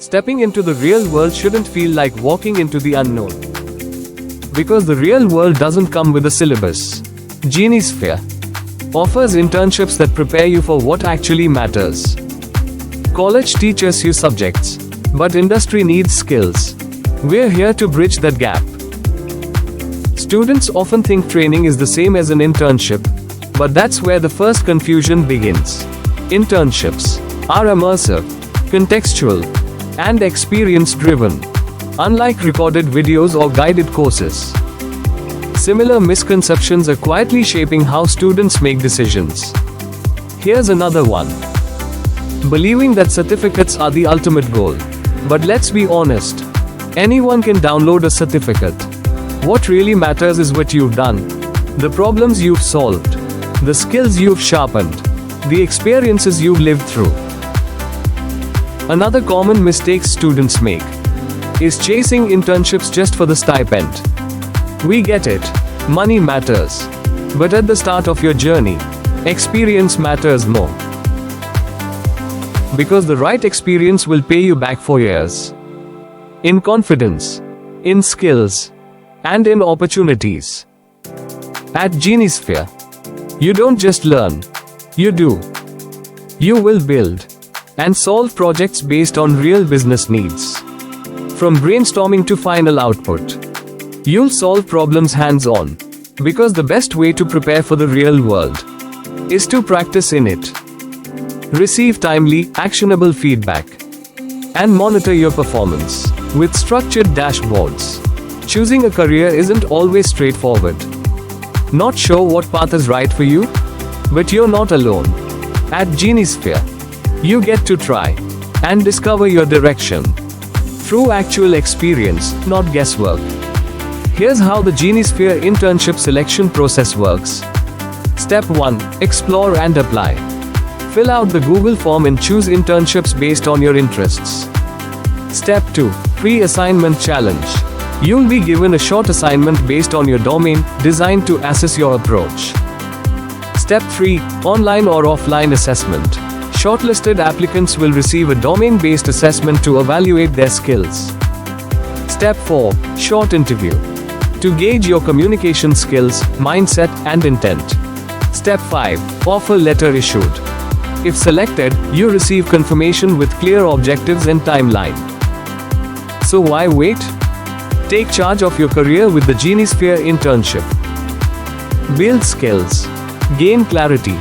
Stepping into the real world shouldn't feel like walking into the unknown. Because the real world doesn't come with a syllabus. GennieSphere offers internships that prepare you for what actually matters. College teaches you subjects, but industry needs skills. We're here to bridge that gap. Students often think training is the same as an internship, but that's where the first confusion begins. Internships are immersive, contextual, and experience-driven, unlike recorded videos or guided courses. Similar misconceptions are quietly shaping how students make decisions. Here's another one. Believing that certificates are the ultimate goal. But let's be honest, anyone can download a certificate. What really matters is what you've done, the problems you've solved, the skills you've sharpened, the experiences you've lived through. Another common mistake students make is chasing internships just for the stipend. We get it, money matters. But at the start of your journey, experience matters more. Because the right experience will pay you back for years. In confidence, in skills, and in opportunities. At GennieSphere, you don't just learn, you do. You will build and solve projects based on real business needs. From brainstorming to final output, you'll solve problems hands-on. Because the best way to prepare for the real world is to practice in it. Receive timely, actionable feedback, and monitor your performance with structured dashboards. Choosing a career isn't always straightforward. Not sure what path is right for you? But you're not alone. At GennieSphere, you get to try and discover your direction through actual experience, not guesswork. Here's how the GennieSphere internship selection process works. Step 1. Explore and apply. Fill out the Google form and choose internships based on your interests. Step 2. Pre-assignment challenge. You'll be given a short assignment based on your domain, designed to assess your approach. Step 3. Online or offline assessment. Shortlisted applicants will receive a domain-based assessment to evaluate their skills. Step 4. Short interview. To gauge your communication skills, mindset, and intent. Step 5. Offer letter issued. If selected, you receive confirmation with clear objectives and timeline. So why wait? Take charge of your career with the GennieSphere internship. Build skills, gain clarity,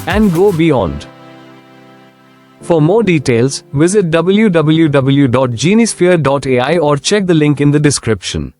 and go beyond. For more details, visit www.genniesphere.ai or check the link in the description.